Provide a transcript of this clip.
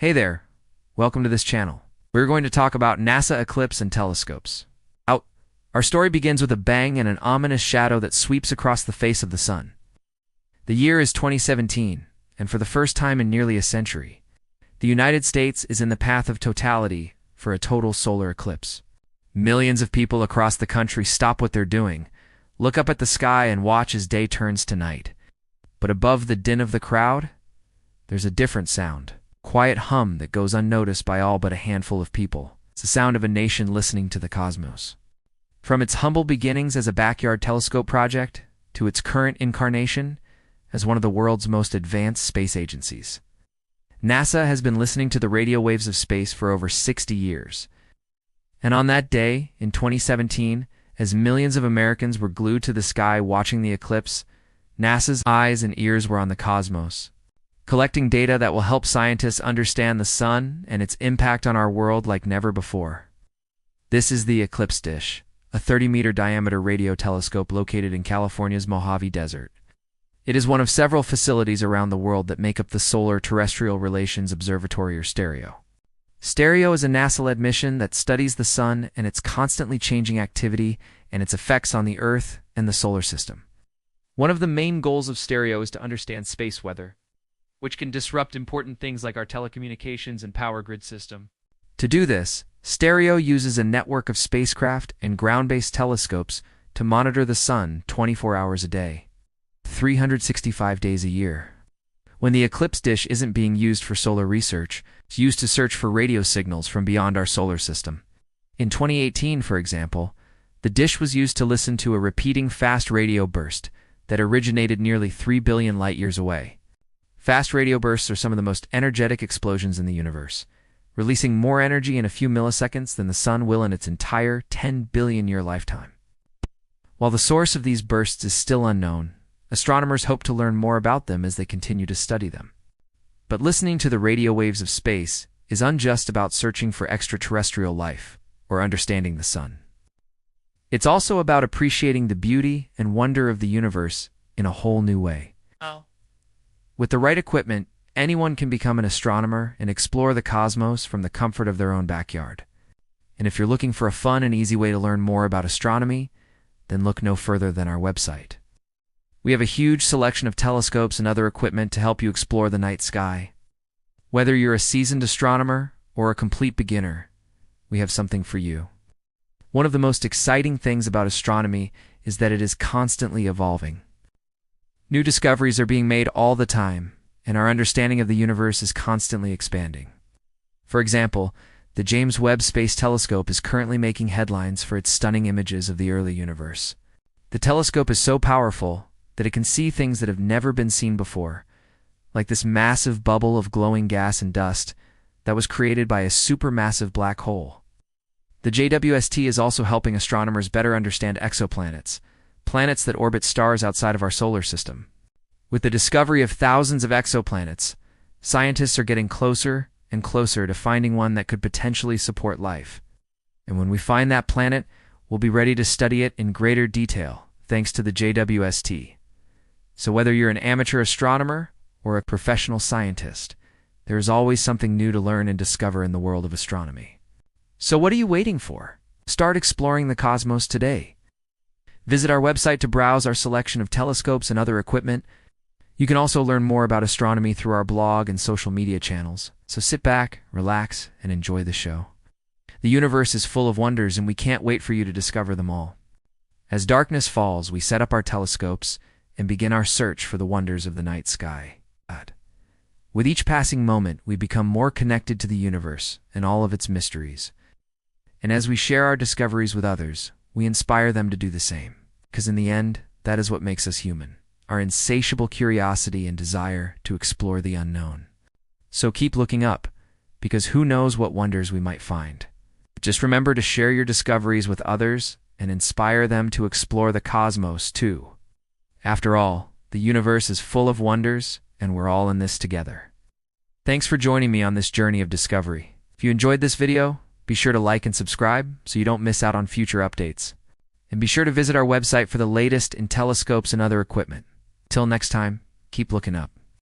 Hey there, welcome to this channel. We're going to talk about NASA Eclipse and telescopes. Our story begins with a bang and an ominous shadow that sweeps across the face of the sun. The year is 2017, and for the first time in nearly a century, the United States is in the path of totality for a total solar eclipse. Millions of people across the country stop what they're doing, look up at the sky and watch as day turns to night. But above the din of the crowd, there's a different sound. Quiet hum that goes unnoticed by all but a handful of people. It's the sound of a nation listening to the cosmos. From its humble beginnings as a backyard telescope project to its current incarnation as one of the world's most advanced space agencies, NASA has been listening to the radio waves of space for over 60 years. And on that day, in 2017, as millions of Americans were glued to the sky watching the eclipse, NASA's eyes and ears were on the cosmos, collecting data that will help scientists understand the sun and its impact on our world like never before. This is the Eclipse dish, a 30-meter diameter radio telescope located in California's Mojave Desert. It is one of several facilities around the world that make up the Solar Terrestrial Relations Observatory, or STEREO. STEREO is a NASA-led mission that studies the sun and its constantly changing activity and its effects on the Earth and the solar system. One of the main goals of STEREO is to understand space weather, which can disrupt important things like our telecommunications and power grid system. To do this, STEREO uses a network of spacecraft and ground-based telescopes to monitor the sun 24 hours a day, 365 days a year. When the Eclipse dish isn't being used for solar research, it's used to search for radio signals from beyond our solar system. In 2018, for example, the dish was used to listen to a repeating fast radio burst that originated nearly 3 billion light-years away. Fast radio bursts are some of the most energetic explosions in the universe, releasing more energy in a few milliseconds than the sun will in its entire 10-billion-year lifetime. While the source of these bursts is still unknown, astronomers hope to learn more about them as they continue to study them. But listening to the radio waves of space isn't just about searching for extraterrestrial life or understanding the sun. It's also about appreciating the beauty and wonder of the universe in a whole new way. With the right equipment, anyone can become an astronomer and explore the cosmos from the comfort of their own backyard. And if you're looking for a fun and easy way to learn more about astronomy, then look no further than our website. We have a huge selection of telescopes and other equipment to help you explore the night sky. Whether you're a seasoned astronomer or a complete beginner, we have something for you. One of the most exciting things about astronomy is that it is constantly evolving. New discoveries are being made all the time, and our understanding of the universe is constantly expanding. For example, the James Webb Space Telescope is currently making headlines for its stunning images of the early universe. The telescope is so powerful that it can see things that have never been seen before, like this massive bubble of glowing gas and dust that was created by a supermassive black hole. The jwst is also helping astronomers better understand exoplanets, planets that orbit stars outside of our solar system. With the discovery of thousands of exoplanets, scientists are getting closer and closer to finding one that could potentially support life. And when we find that planet, we'll be ready to study it in greater detail, thanks to the jwst. So whether you're an amateur astronomer or a professional scientist, there is always something new to learn and discover in the world of astronomy. So what are you waiting for? Start exploring the cosmos today. Visit our website to browse our selection of telescopes and other equipment. You can also learn more about astronomy through our blog and social media channels. So sit back, relax, and enjoy the show. The universe is full of wonders, and we can't wait for you to discover them all. As darkness falls, we set up our telescopes and begin our search for the wonders of the night sky. With each passing moment, we become more connected to the universe and all of its mysteries. And as we share our discoveries with others, we inspire them to do the same. Because in the end, that is what makes us human. Our insatiable curiosity and desire to explore the unknown. So keep looking up, because who knows what wonders we might find. Just remember to share your discoveries with others and inspire them to explore the cosmos too. After all, the universe is full of wonders, and we're all in this together. Thanks for joining me on this journey of discovery. If you enjoyed this video, be sure to like and subscribe so you don't miss out on future updates. And be sure to visit our website for the latest in telescopes and other equipment. Till next time, keep looking up.